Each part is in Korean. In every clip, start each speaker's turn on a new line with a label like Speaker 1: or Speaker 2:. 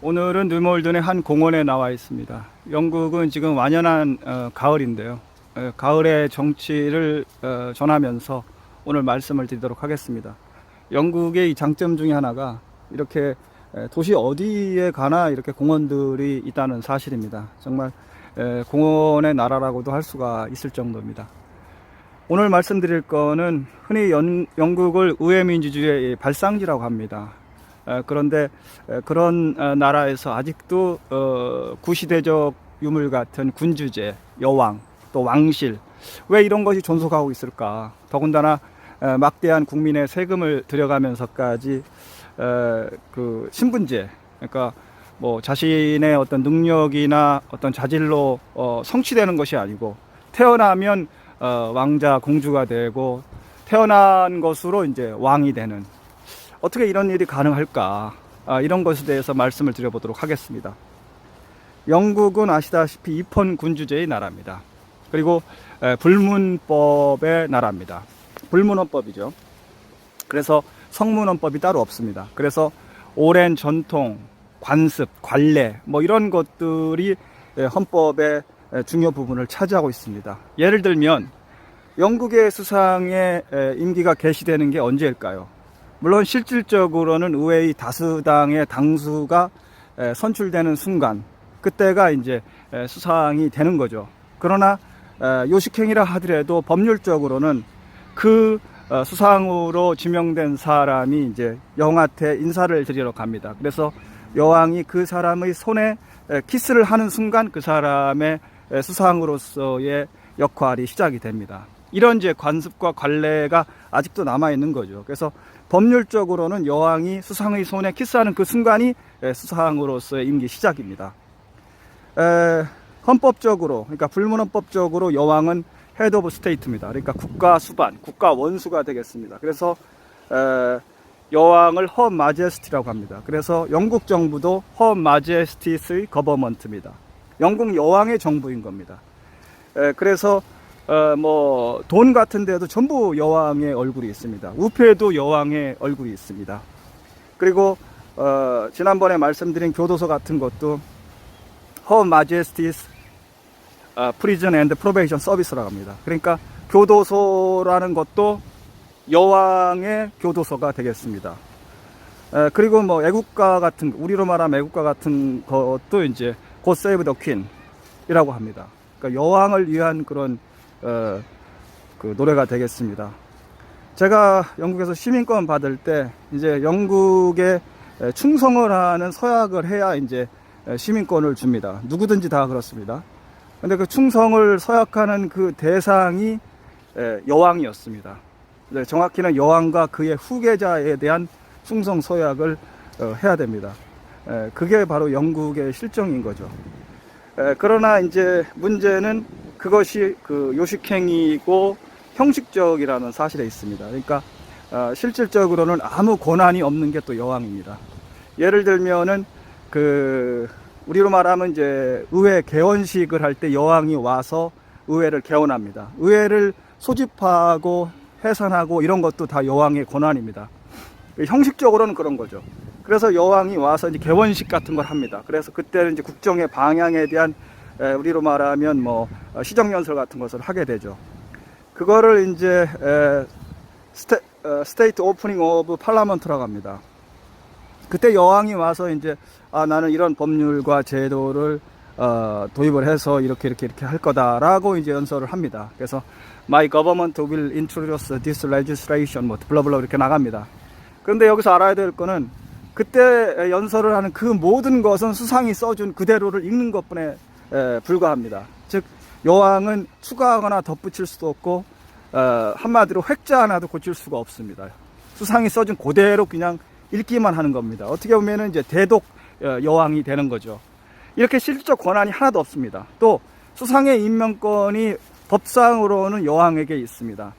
Speaker 1: 오늘은 뉴몰든의 한 공원에 나와 있습니다. 영국은 지금 완연한 가을인데요. 가을의 정치를 전하면서 오늘 말씀을 드리도록 하겠습니다. 영국의 이 장점 중에 하나가 이렇게 도시 어디에 가나 이렇게 공원들이 있다는 사실입니다. 정말 공원의 나라라고도 할 수가 있을 정도입니다. 오늘 말씀드릴 거는 흔히 영국을 의회민주주의의 발상지라고 합니다. 그런데 그런 나라에서 아직도 구시대적 유물 같은 군주제, 여왕, 또 왕실, 왜 이런 것이 존속하고 있을까? 더군다나 막대한 국민의 세금을 들여가면서까지 그 신분제, 그러니까 뭐 자신의 어떤 능력이나 어떤 자질로 성취되는 것이 아니고 태어나면 왕자 공주가 되고 태어난 것으로 이제 왕이 되는, 어떻게 이런 일이 가능할까? 이런 것에 대해서 말씀을 드려보도록 하겠습니다. 영국은 아시다시피 입헌 군주제의 나라입니다. 그리고 불문법의 나라입니다. 불문헌법이죠. 그래서 성문헌법이 따로 없습니다. 그래서 오랜 전통, 관습, 관례 뭐 이런 것들이 헌법의 중요 부분을 차지하고 있습니다. 예를 들면 영국의 수상의 임기가 개시되는 게 언제일까요? 물론 실질적으로는 의회의 다수당의 당수가 선출되는 순간, 그때가 이제 수상이 되는 거죠. 그러나 요식행위라 하더라도 법률적으로는 그 수상으로 지명된 사람이 이제 여왕한테 인사를 드리러 갑니다. 그래서 여왕이 그 사람의 손에 키스를 하는 순간 그 사람의 수상으로서의 역할이 시작이 됩니다. 이런 이제 관습과 관례가 아직도 남아 있는 거죠. 그래서 법률적으로는 여왕이 수상의 손에 키스하는 그 순간이 수상으로서의 임기 시작입니다. 헌법적으로, 그러니까 불문헌법적으로 여왕은 헤드 오브 스테이트입니다. 그러니까 국가 수반, 국가 원수가 되겠습니다. 그래서 여왕을 허 마제스티라고 합니다. 그래서 영국 정부도 허 마제스티스의 거버먼트입니다. 영국 여왕의 정부인 겁니다. 그래서 뭐 돈 같은 데도 전부 여왕의 얼굴이 있습니다. 우표에도 여왕의 얼굴이 있습니다. 그리고 지난번에 말씀드린 교도소 같은 것도 Her Majesty's Prison and Probation Service라고 합니다. 그러니까 교도소라는 것도 여왕의 교도소가 되겠습니다. 그리고 뭐 애국가 같은, 우리로 말하면 애국가 같은 것도 이제 God Save the Queen이라고 합니다. 그러니까 여왕을 위한 그런 그 노래가 되겠습니다. 제가 영국에서 시민권 받을 때 이제 영국에 충성을 하는 서약을 해야 이제 시민권을 줍니다. 누구든지 다 그렇습니다. 근데 그 충성을 서약하는 그 대상이 여왕이었습니다. 정확히는 여왕과 그의 후계자에 대한 충성 서약을 해야 됩니다. 그게 바로 영국의 실정인 거죠. 그러나 이제 문제는 그것이 그 요식행위고 형식적이라는 사실에 있습니다. 그러니까 실질적으로는 아무 권한이 없는 게 또 여왕입니다. 예를 들면은 그 우리로 말하면 이제 의회 개원식을 할 때 여왕이 와서 의회를 개원합니다. 의회를 소집하고 해산하고 이런 것도 다 여왕의 권한입니다. 형식적으로는 그런 거죠. 그래서 여왕이 와서 이제 개원식 같은 걸 합니다. 그래서 그때는 이제 국정의 방향에 대한 우리로 말하면 뭐 시정연설 같은 것을 하게 되죠. 그거를 이제 스테이트 오프닝 오브 팔라먼트라고 합니다. 그때 여왕이 와서 이제 나는 이런 법률과 제도를 도입을 해서 이렇게 할 거다라고 이제 연설을 합니다. 그래서 My government will introduce this legislation 뭐 블라블라 이렇게 나갑니다. 그런데 여기서 알아야 될 거는 그때 연설을 하는 그 모든 것은 수상이 써준 그대로를 읽는 것뿐에 불과합니다. 즉 여왕은 추가하거나 덧붙일 수도 없고 한마디로 획자 하나도 고칠 수가 없습니다. 수상이 써준 그대로 그냥 읽기만 하는 겁니다. 어떻게 보면은 이제 대독 여왕이 되는 거죠. 이렇게 실질적 권한이 하나도 없습니다. 또 수상의 임명권이 법상으로는 여왕에게 있습니다.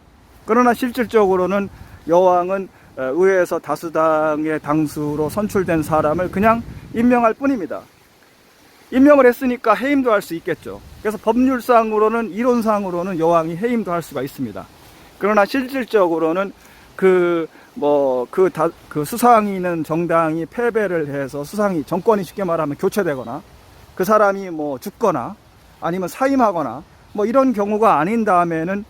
Speaker 1: 그러나 실질적으로는 여왕은 의회에서 다수당의 당수로 선출된 사람을 그냥 임명할 뿐입니다. 임명을 했으니까 해임도 할 수 있겠죠. 그래서 법률상으로는, 이론상으로는 여왕이 해임도 할 수가 있습니다. 그러나 실질적으로는 그 뭐 그 수상이 있는 정당이 패배를 해서 수상이 정권이 쉽게 말하면 교체되거나 그 사람이 뭐 죽거나 아니면 사임하거나 뭐 이런 경우가 아닌 다음에는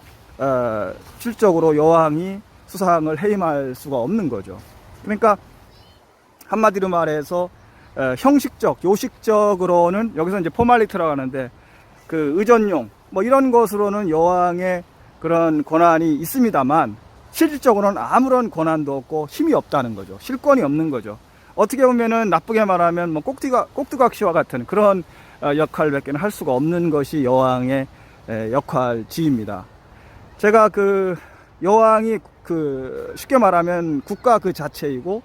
Speaker 1: 실적으로 여왕이 수상을 해임할 수가 없는 거죠. 그러니까 한마디로 말해서 형식적, 요식적으로는 여기서 이제 포말리티라고 하는데 그 의전용 뭐 이런 것으로는 여왕의 그런 권한이 있습니다만 실질적으로는 아무런 권한도 없고 힘이 없다는 거죠. 실권이 없는 거죠. 어떻게 보면은 나쁘게 말하면 뭐 꼭두각시와 같은 그런 역할밖에 할 수가 없는 것이 여왕의 역할지입니다. 제가 그 여왕이 그 쉽게 말하면 국가 그 자체이고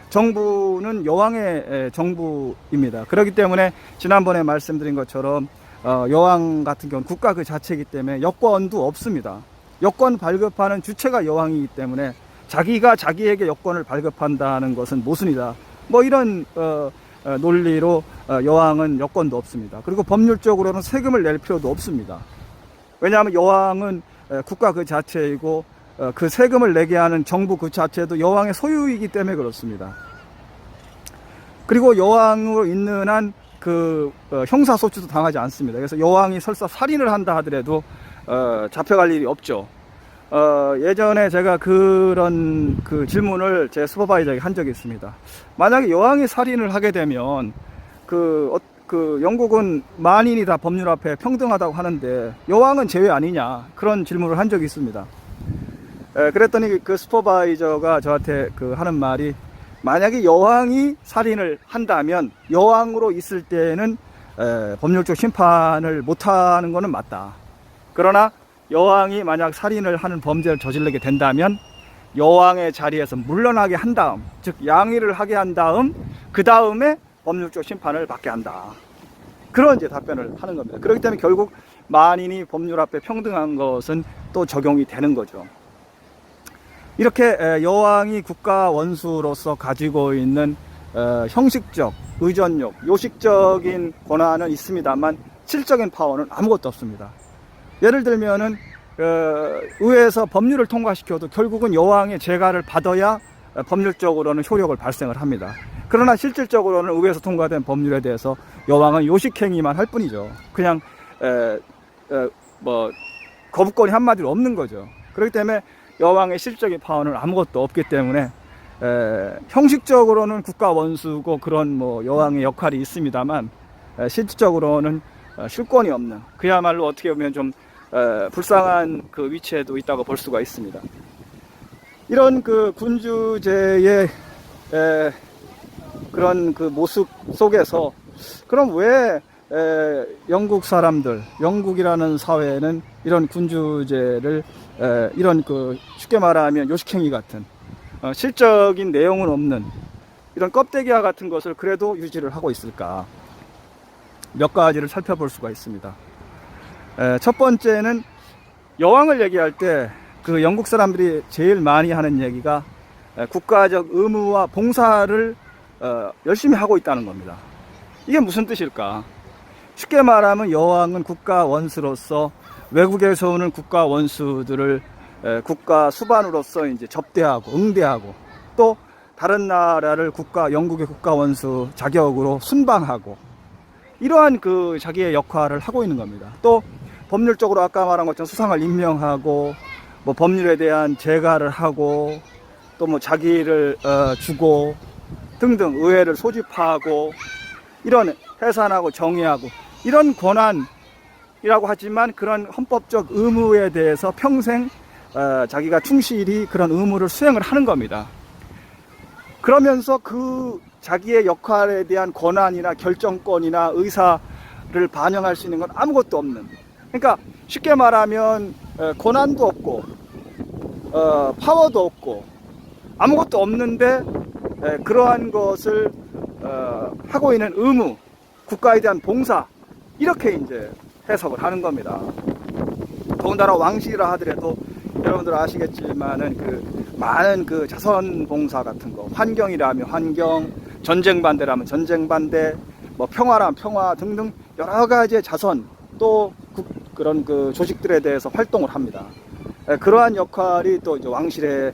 Speaker 1: 정부는 여왕의 정부입니다. 그렇기 때문에 지난번에 말씀드린 것처럼 여왕 같은 경우는 국가 그 자체이기 때문에 여권도 없습니다. 여권 발급하는 주체가 여왕이기 때문에 자기가 자기에게 여권을 발급한다는 것은 모순이다. 뭐 이런 논리로 여왕은 여권도 없습니다. 그리고 법률적으로는 세금을 낼 필요도 없습니다. 왜냐하면 여왕은 국가 그 자체이고 그 세금을 내게 하는 정부 그 자체도 여왕의 소유이기 때문에 그렇습니다. 그리고 여왕으로 있는 한 그 형사소추도 당하지 않습니다. 그래서 여왕이 설사 살인을 한다 하더라도 잡혀갈 일이 없죠. 예전에 제가 그런 그 질문을 제 슈퍼바이저에게 한 적이 있습니다. 만약에 여왕이 살인을 하게 되면 그 영국은 만인이 다 법률 앞에 평등하다고 하는데 여왕은 제외 아니냐 그런 질문을 한 적이 있습니다. 그랬더니 그 슈퍼바이저가 저한테 그 하는 말이 만약에 여왕이 살인을 한다면 여왕으로 있을 때는 법률적 심판을 못하는 것은 맞다. 그러나 여왕이 만약 살인을 하는 범죄를 저지르게 된다면 여왕의 자리에서 물러나게 한 다음, 즉 양위를 하게 한 다음 그 다음에 법률적 심판을 받게 한다. 그런 이제 답변을 하는 겁니다. 그렇기 때문에 결국 만인이 법률 앞에 평등한 것은 또 적용이 되는 거죠. 이렇게 여왕이 국가 원수로서 가지고 있는 형식적, 의전력, 요식적인 권한은 있습니다만 실적인 파워는 아무것도 없습니다. 예를 들면은 의회에서 법률을 통과시켜도 결국은 여왕의 재가를 받아야 법률적으로는 효력을 발생을 합니다. 그러나 실질적으로는 의회에서 통과된 법률에 대해서 여왕은 요식행위만 할 뿐이죠. 그냥 뭐 거부권이 한마디로 없는 거죠. 그렇기 때문에 여왕의 실적인 파워는 아무것도 없기 때문에 형식적으로는 국가 원수고 그런 뭐 여왕의 역할이 있습니다만 실질적으로는 실권이 없는, 그야말로 어떻게 보면 좀 불쌍한 그 위치에도 있다고 볼 수가 있습니다. 이런 그 군주제의 그런 그 모습 속에서 그럼 왜 영국 사람들, 영국이라는 사회는 이런 군주제를 이런 그 쉽게 말하면 요식행위 같은 실적인 내용은 없는 이런 껍데기와 같은 것을 그래도 유지를 하고 있을까? 몇 가지를 살펴볼 수가 있습니다. 첫 번째는 여왕을 얘기할 때 그 영국 사람들이 제일 많이 하는 얘기가 국가적 의무와 봉사를 열심히 하고 있다는 겁니다. 이게 무슨 뜻일까? 쉽게 말하면 여왕은 국가 원수로서 외국에서 오는 국가 원수들을 국가 수반으로서 이제 접대하고 응대하고 또 다른 나라를 영국의 국가 원수 자격으로 순방하고 이러한 그 자기의 역할을 하고 있는 겁니다. 또 법률적으로 아까 말한 것처럼 수상을 임명하고 뭐 법률에 대한 재가를 하고 또 뭐 자기를 주고 등등 의회를 소집하고 이런 해산하고 정의하고 이런 권한이라고 하지만 그런 헌법적 의무에 대해서 평생 자기가 충실히 그런 의무를 수행을 하는 겁니다. 그러면서 그 자기의 역할에 대한 권한이나 결정권이나 의사를 반영할 수 있는 건 아무것도 없는, 그러니까 쉽게 말하면 권한도 없고 파워도 없고 아무것도 없는데 그러한 것을 하고 있는 의무, 국가에 대한 봉사, 이렇게 이제 해석을 하는 겁니다. 더군다나 왕실이라 하더라도 여러분들 아시겠지만은 그 많은 그 자선 봉사 같은 거, 환경이라면 환경, 전쟁 반대라면 전쟁 반대, 뭐 평화라면 평화 등등 여러 가지의 자선, 또 그런 그 조직들에 대해서 활동을 합니다. 그러한 역할이 또 이제 왕실의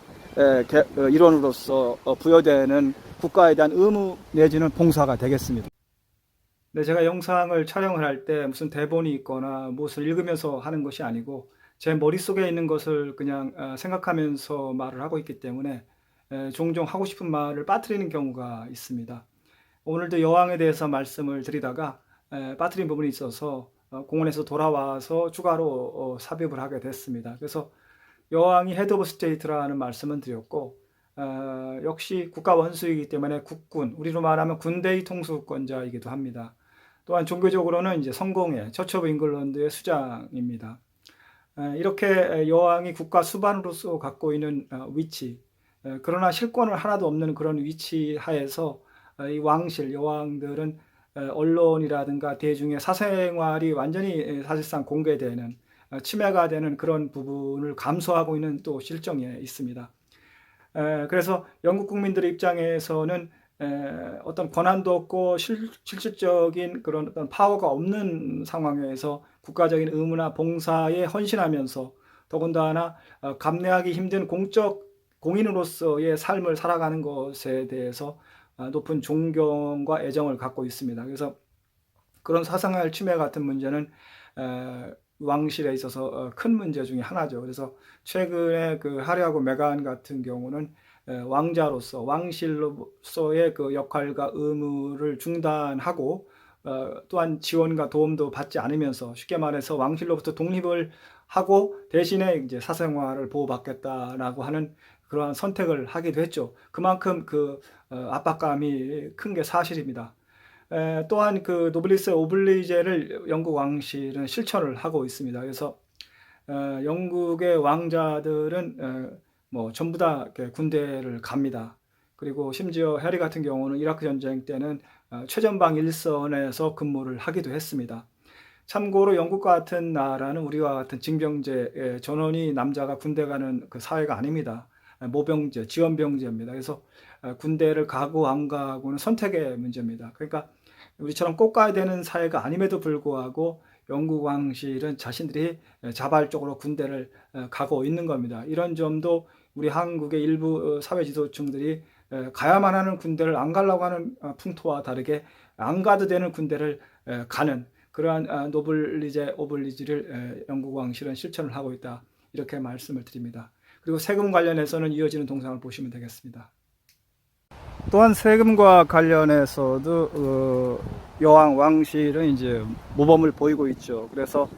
Speaker 1: 일원으로서 부여되는 국가에 대한 의무 내지는 봉사가 되겠습니다. 네, 제가 영상을 촬영을 할 때 무슨 대본이 있거나 무엇을 읽으면서 하는 것이 아니고 제 머릿속에 있는 것을 그냥 생각하면서 말을 하고 있기 때문에 종종 하고 싶은 말을 빠뜨리는 경우가 있습니다. 오늘도 여왕에 대해서 말씀을 드리다가 빠뜨린 부분이 있어서 공원에서 돌아와서 추가로 삽입을 하게 됐습니다. 그래서 여왕이 헤드 오브 스테이트라는 말씀은 드렸고 역시 국가 원수이기 때문에 국군, 우리로 말하면 군대의 통수권자이기도 합니다. 또한 종교적으로는 이제 성공회, 처치 오브 잉글랜드의 수장입니다. 이렇게 여왕이 국가 수반으로서 갖고 있는 위치, 그러나 실권을 하나도 없는 그런 위치 하에서 이 왕실, 여왕들은 언론이라든가 대중의 사생활이 완전히 사실상 공개되는, 침해가 되는 그런 부분을 감수하고 있는 또 실정에 있습니다. 그래서 영국 국민들의 입장에서는 어떤 권한도 없고 실질적인 그런 어떤 파워가 없는 상황에서 국가적인 의무나 봉사에 헌신하면서 더군다나 감내하기 힘든 공적 공인으로서의 삶을 살아가는 것에 대해서 높은 존경과 애정을 갖고 있습니다. 그래서 그런 사생활 침해 같은 문제는 왕실에 있어서 큰 문제 중에 하나죠. 그래서 최근에 그 하리하고 메간 같은 경우는 왕자로서 왕실로서의 그 역할과 의무를 중단하고 또한 지원과 도움도 받지 않으면서 쉽게 말해서 왕실로부터 독립을 하고 대신에 이제 사생활을 보호받겠다라고 하는 그러한 선택을 하기도 했죠. 그만큼 그 압박감이 큰 게 사실입니다. 또한 그 노블리스 오블리제를 영국 왕실은 실천을 하고 있습니다. 그래서 영국의 왕자들은 뭐 전부 다 군대를 갑니다. 그리고 심지어 해리 같은 경우는 이라크 전쟁 때는 최전방 일선에서 근무를 하기도 했습니다. 참고로 영국 같은 나라는 우리와 같은 징병제, 전원이 남자가 군대 가는 그 사회가 아닙니다. 모병제, 지원병제입니다. 그래서 군대를 가고 안 가고는 선택의 문제입니다. 그러니까 우리처럼 꼭 가야 되는 사회가 아님에도 불구하고 영국 왕실은 자신들이 자발적으로 군대를 가고 있는 겁니다. 이런 점도 우리 한국의 일부 사회 지도층들이 가야만 하는 군대를 안 가려고 하는 풍토와 다르게 안 가도 되는 군대를 가는 그러한 노블리제 오블리지를 영국 왕실은 실천을 하고 있다. 이렇게 말씀을 드립니다. 그리고 세금 관련해서는 이어지는 동상을 보시면 되겠습니다. 또한 세금과 관련해서도 여왕 왕실은 이제 모범을 보이고 있죠. 그래서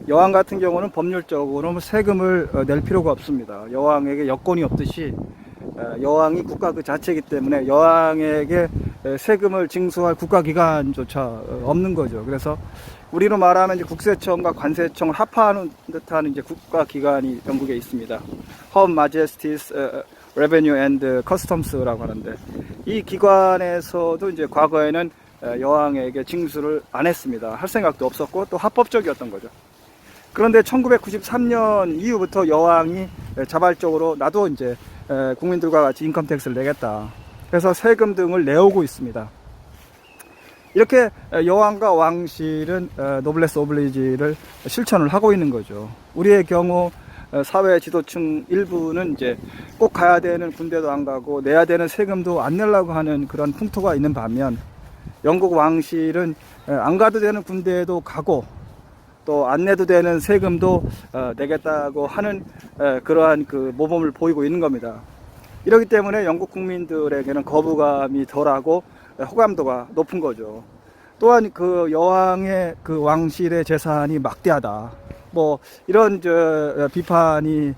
Speaker 1: 여왕 같은 경우는 법률적으로 세금을 낼 필요가 없습니다. 여왕에게 여권이 없듯이 여왕이 국가 그 자체이기 때문에 여왕에게 세금을 징수할 국가기관조차 없는 거죠. 그래서 우리로 말하면 이제 국세청과 관세청을 합하는 듯한 이제 국가기관이 영국에 있습니다. Her Majesty's Revenue and Customs라고 하는데 이 기관에서도 이제 과거에는 여왕에게 징수를 안 했습니다. 할 생각도 없었고 또 합법적이었던 거죠. 그런데 1993년 이후부터 여왕이 자발적으로 나도 이제 국민들과 같이 인컴택스를 내겠다. 그래서 세금 등을 내오고 있습니다. 이렇게 여왕과 왕실은 노블레스 오블리지를 실천을 하고 있는 거죠. 우리의 경우 사회 지도층 일부는 이제 꼭 가야 되는 군대도 안 가고 내야 되는 세금도 안 내려고 하는 그런 풍토가 있는 반면 영국 왕실은 안 가도 되는 군대도 가고 또 안 내도 되는 세금도 내겠다고 하는 그러한 그 모범을 보이고 있는 겁니다. 이렇기 때문에 영국 국민들에게는 거부감이 덜하고 호감도가 높은 거죠. 또한 그 여왕의 그 왕실의 재산이 막대하다. 뭐 이런 비판이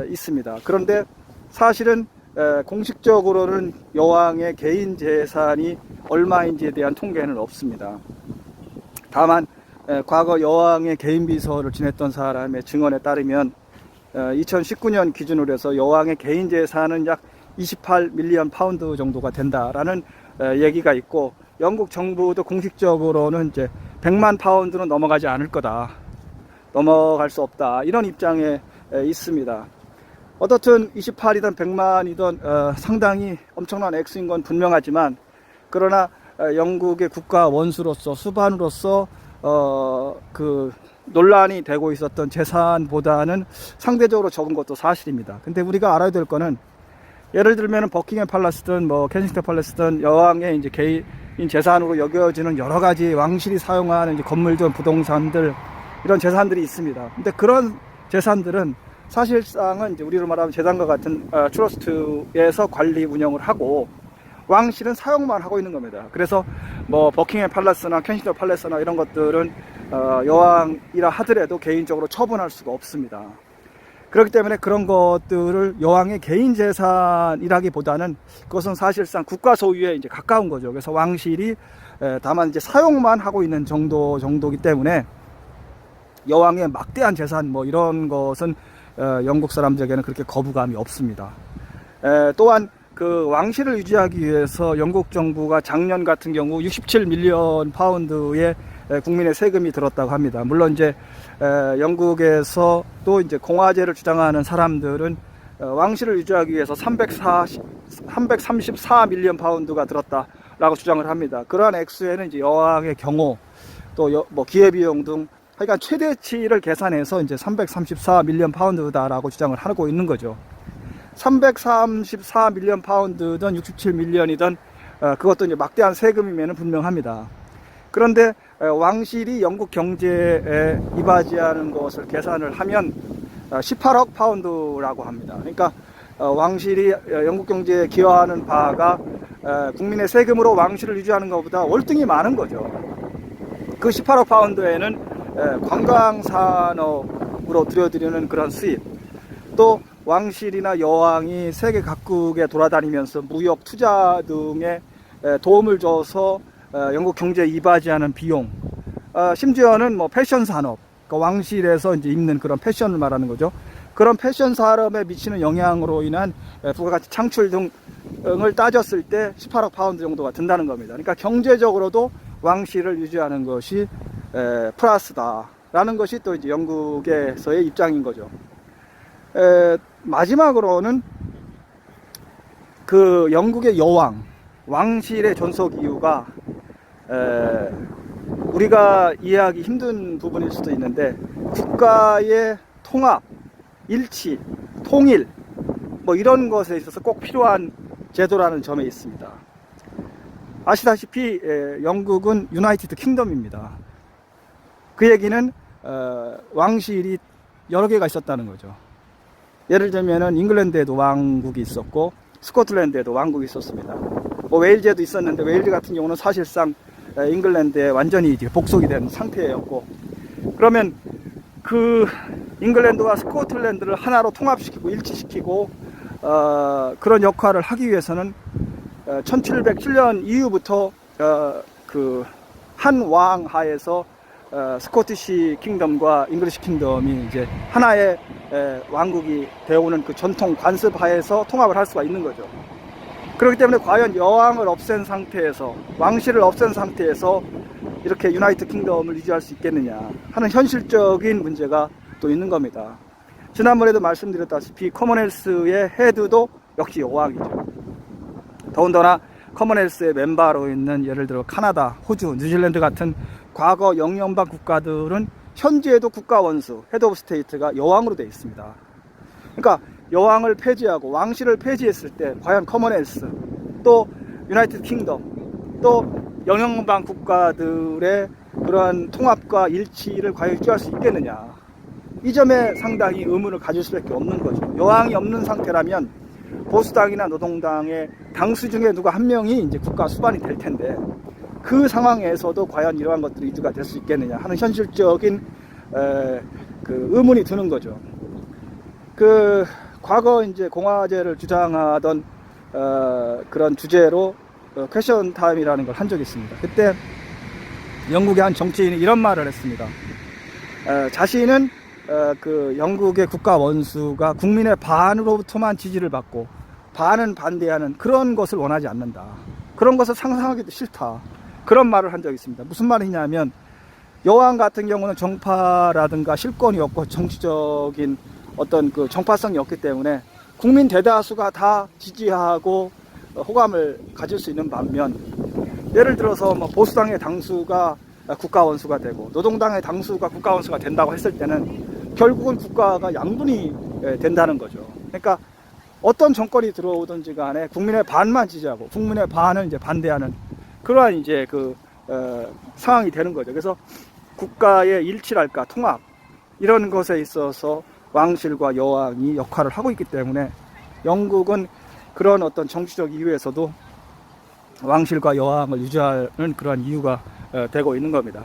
Speaker 1: 있습니다. 그런데 사실은 공식적으로는 여왕의 개인 재산이 얼마인지에 대한 통계는 없습니다. 다만 과거 여왕의 개인 비서를 지냈던 사람의 증언에 따르면 2019년 기준으로 해서 여왕의 개인 재산은 약 28 밀리언 파운드 정도가 된다라는 얘기가 있고 영국 정부도 공식적으로는 이제 100만 파운드는 넘어가지 않을 거다. 넘어갈 수 없다. 이런 입장에 있습니다. 어떻든 28이든 100만이든 상당히 엄청난 액수인 건 분명하지만 그러나 영국의 국가 원수로서 수반으로서 그 논란이 되고 있었던 재산보다는 상대적으로 적은 것도 사실입니다. 근데 우리가 알아야 될 거는, 예를 들면 버킹엄 팔라스든 뭐 켄싱턴 팔라스든 여왕의 이제 개인 재산으로 여겨지는 여러 가지 왕실이 사용하는 이제 건물들, 부동산들, 이런 재산들이 있습니다. 근데 그런 재산들은 사실상은 이제 우리로 말하면 재단과 같은 트러스트에서 관리 운영을 하고, 왕실은 사용만 하고 있는 겁니다. 그래서 뭐 버킹엄 팔라스나 켄싱턴 팔라스나 이런 것들은 여왕이라 하더라도 개인적으로 처분할 수가 없습니다. 그렇기 때문에 그런 것들을 여왕의 개인 재산이라기보다는 그것은 사실상 국가 소유에 이제 가까운 거죠. 그래서 왕실이 다만 이제 사용만 하고 있는 정도이기 때문에 여왕의 막대한 재산 뭐 이런 것은 영국 사람들에게는 그렇게 거부감이 없습니다. 또한 그 왕실을 유지하기 위해서 영국 정부가 작년 같은 경우 67밀리언 파운드의 국민의 세금이 들었다고 합니다. 물론 이제 영국에서 또 이제 공화제를 주장하는 사람들은 왕실을 유지하기 위해서 334밀리언 파운드가 들었다라고 주장을 합니다. 그러한 액수에는 이제 여왕의 경호, 또 뭐 기회비용 등 하여간 최대치를 계산해서 이제 334밀리언 파운드다라고 주장을 하고 있는 거죠. 334밀리언 파운드든 67밀리언이든 그것도 이제 막대한 세금이면 분명합니다. 그런데 왕실이 영국 경제에 이바지하는 것을 계산을 하면 18억 파운드라고 합니다. 그러니까 왕실이 영국 경제에 기여하는 바가 국민의 세금으로 왕실을 유지하는 것보다 월등히 많은 거죠. 그 18억 파운드에는 관광산업으로 들여드리는 그런 수입, 또 왕실이나 여왕이 세계 각국에 돌아다니면서 무역 투자 등에 도움을 줘서 영국 경제에 이바지하는 비용, 심지어는 뭐 패션 산업, 그러니까 왕실에서 이제 입는 그런 패션을 말하는 거죠. 그런 패션 산업에 미치는 영향으로 인한 부가가치 창출 등을 따졌을 때 18억 파운드 정도가 든다는 겁니다. 그러니까 경제적으로도 왕실을 유지하는 것이 플러스다라는 것이 또 이제 영국에서의 입장인 거죠. 마지막으로는 그 영국의 여왕, 왕실의 존속 이유가 우리가 이해하기 힘든 부분일 수도 있는데, 국가의 통합, 일치, 통일 뭐 이런 것에 있어서 꼭 필요한 제도라는 점에 있습니다. 아시다시피 영국은 유나이티드 킹덤입니다. 그 얘기는 왕실이 여러 개가 있었다는 거죠. 예를 들면은 잉글랜드에도 왕국이 있었고 스코틀랜드에도 왕국이 있었습니다. 뭐 웨일즈에도 있었는데 웨일즈 같은 경우는 사실상 잉글랜드에 완전히 이제 복속이 된 상태였고, 그러면 그 잉글랜드와 스코틀랜드를 하나로 통합시키고 일치시키고 그런 역할을 하기 위해서는 1707년 이후부터 그 한 왕 하에서 스코티시 킹덤과 잉글리시 킹덤이 이제 하나의 왕국이 되어오는 그 전통 관습 하에서 통합을 할 수가 있는 거죠. 그렇기 때문에 과연 여왕을 없앤 상태에서, 왕실을 없앤 상태에서 이렇게 유나이티드 킹덤을 유지할 수 있겠느냐 하는 현실적인 문제가 또 있는 겁니다. 지난번에도 말씀드렸다시피 커먼웰스의 헤드도 역시 여왕이죠. 더군다나 커먼웰스의 멤버로 있는 예를 들어 카나다, 호주, 뉴질랜드 같은 과거 영연방 국가들은 현재에도 국가 원수, 헤드 오브 스테이트가 여왕으로 되어 있습니다. 그러니까 여왕을 폐지하고 왕실을 폐지했을 때 과연 커먼웰스, 또 유나이티드 킹덤, 또 영연방 국가들의 그러한 통합과 일치를 과연 유지할 수 있겠느냐, 이 점에 상당히 의문을 가질 수밖에 없는 거죠. 여왕이 없는 상태라면 보수당이나 노동당의 당수 중에 누가 한 명이 이제 국가 수반이 될 텐데, 그 상황에서도 과연 이러한 것들이 유지가 될 수 있겠느냐 하는 현실적인 그 의문이 드는 거죠. 그 과거 이제 공화제를 주장하던 그런 주제로 퀘션 타임이라는 걸 한 적이 있습니다. 그때 영국의 한 정치인이 이런 말을 했습니다. 자신은 그 영국의 국가 원수가 국민의 반으로부터만 지지를 받고 반은 반대하는 그런 것을 원하지 않는다. 그런 것을 상상하기도 싫다. 그런 말을 한 적이 있습니다. 무슨 말이냐면, 여왕 같은 경우는 정파라든가 실권이 없고 정치적인 어떤 그 정파성이 없기 때문에 국민 대다수가 다 지지하고 호감을 가질 수 있는 반면, 예를 들어서 뭐 보수당의 당수가 국가 원수가 되고, 노동당의 당수가 국가 원수가 된다고 했을 때는 결국은 국가가 양분이 된다는 거죠. 그러니까 어떤 정권이 들어오든지 간에 국민의 반만 지지하고 국민의 반을 이제 반대하는 그러한 이제 상황이 되는 거죠. 그래서 국가의 일치랄까 통합 이런 것에 있어서 왕실과 여왕이 역할을 하고 있기 때문에 영국은 그런 어떤 정치적 이유에서도 왕실과 여왕을 유지하는 그러한 이유가 되고 있는 겁니다.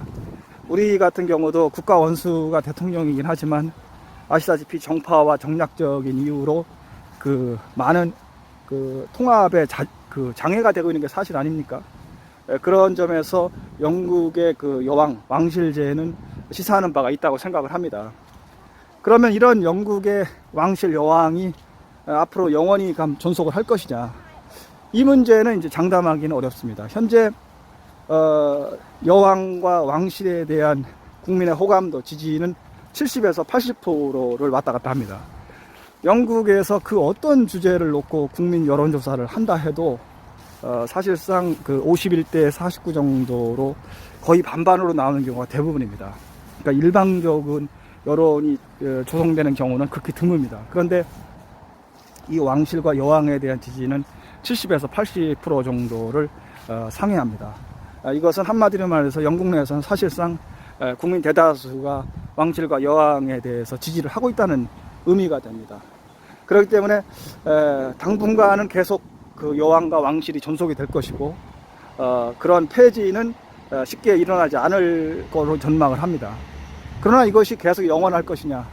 Speaker 1: 우리 같은 경우도 국가 원수가 대통령이긴 하지만 아시다시피 정파와 정략적인 이유로 많은 통합의 장애가 되고 있는 게 사실 아닙니까? 그런 점에서 영국의 여왕, 왕실제는 시사하는 바가 있다고 생각을 합니다. 그러면 이런 영국의 왕실 여왕이 앞으로 영원히 존속을 할 것이냐? 이 문제는 이제 장담하기는 어렵습니다. 현재 여왕과 왕실에 대한 국민의 호감도, 지지는 70에서 80%를 왔다 갔다 합니다. 영국에서 어떤 주제를 놓고 국민 여론조사를 한다 해도 사실상 51대 49 정도로 거의 반반으로 나오는 경우가 대부분입니다. 그러니까 일방적인 여론이 조성되는 경우는 극히 드뭅니다. 그런데 이 왕실과 여왕에 대한 지지는 70에서 80% 정도를 상회합니다. 이것은 한마디로 말해서 영국 내에서는 사실상 국민 대다수가 왕실과 여왕에 대해서 지지를 하고 있다는 의미가 됩니다. 그렇기 때문에 당분간은 계속 여왕과 왕실이 존속이 될 것이고 그런 폐지는 쉽게 일어나지 않을 거로 전망을 합니다. 그러나 이것이 계속 영원할 것이냐,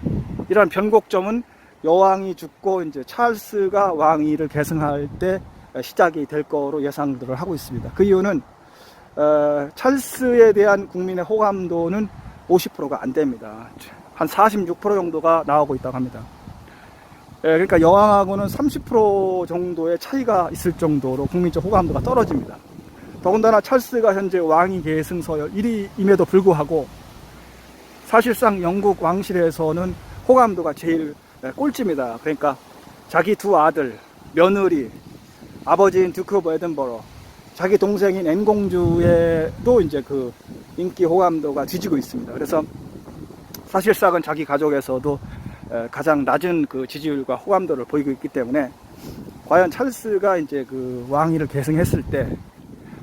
Speaker 1: 이런 변곡점은 여왕이 죽고 이제 찰스가 왕위를 계승할 때 시작이 될 거로 예상들을 하고 있습니다. 그 이유는 찰스에 대한 국민의 호감도는 50%가 안 됩니다. 한 46% 정도가 나오고 있다고 합니다. 그러니까 여왕하고는 30% 정도의 차이가 있을 정도로 국민적 호감도가 떨어집니다. 더군다나 찰스가 현재 왕위 계승 서열 1위임에도 불구하고 사실상 영국 왕실에서는 호감도가 제일 꼴찌입니다. 그러니까 자기 두 아들, 며느리, 아버지인 듀크 오브 에든버러, 자기 동생인 앤공주에도 이제 인기 호감도가 뒤지고 있습니다. 그래서 사실상은 자기 가족에서도 가장 낮은 지지율과 호감도를 보이고 있기 때문에 과연 찰스가 이제 왕위를 계승했을 때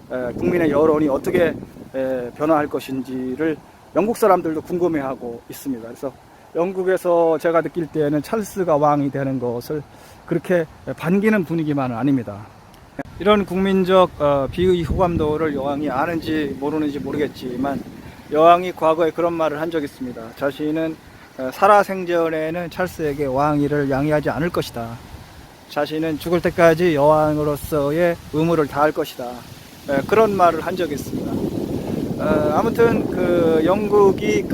Speaker 1: 국민의 여론이 어떻게 변화할 것인지를 영국 사람들도 궁금해하고 있습니다. 그래서 영국에서 제가 느낄 때에는 찰스가 왕이 되는 것을 그렇게 반기는 분위기만은 아닙니다. 이런 국민적 비의 호감도를 여왕이 아는지 모르는지 모르겠지만 여왕이 과거에 그런 말을 한 적이 있습니다. 자신은 살아생전에는 찰스에게 왕위를 양해하지 않을 것이다. 자신은 죽을 때까지 여왕으로서의 의무를 다할 것이다. 그런 말을 한 적이 있습니다. 아무튼 영국이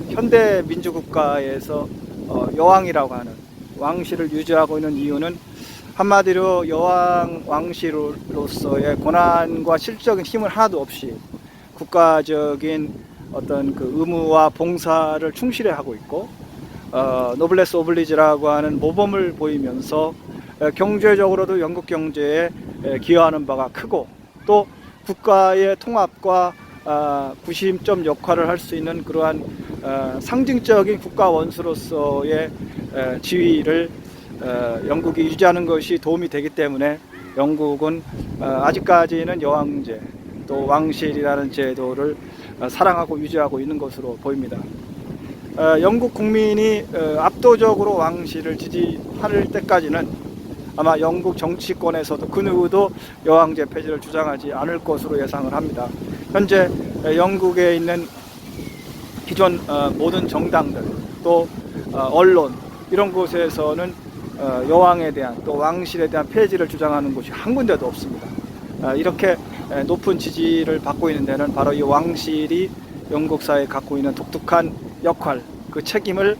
Speaker 1: 현대 민주국가에서 여왕이라고 하는 왕실을 유지하고 있는 이유는 한마디로 여왕 왕실로서의 권한과 실적인 힘을 하나도 없이 국가적인 어떤 의무와 봉사를 충실히 하고 있고 노블레스 오블리지라고 하는 모범을 보이면서 경제적으로도 영국 경제에 기여하는 바가 크고 또 국가의 통합과 구심점 역할을 할 수 있는 그러한 상징적인 국가 원수로서의 지위를 영국이 유지하는 것이 도움이 되기 때문에 영국은 아직까지는 여왕제 또 왕실이라는 제도를 사랑하고 유지하고 있는 것으로 보입니다. 영국 국민이 압도적으로 왕실을 지지할 때까지는 아마 영국 정치권에서도 그 누구도 여왕제 폐지를 주장하지 않을 것으로 예상을 합니다. 현재 영국에 있는 기존 모든 정당들 또 언론 이런 곳에서는 여왕에 대한 또 왕실에 대한 폐지를 주장하는 곳이 한 군데도 없습니다. 이렇게 높은 지지를 받고 있는 데는 바로 이 왕실이 영국 사회에 갖고 있는 독특한 역할, 그 책임을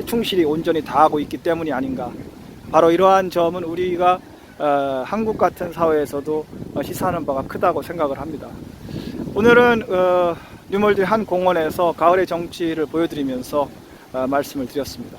Speaker 1: 충실히 온전히 다하고 있기 때문이 아닌가. 바로 이러한 점은 우리가 한국 같은 사회에서도 시사하는 바가 크다고 생각을 합니다. 오늘은 뉴멀리 한 공원에서 가을의 정치를 보여드리면서 말씀을 드렸습니다.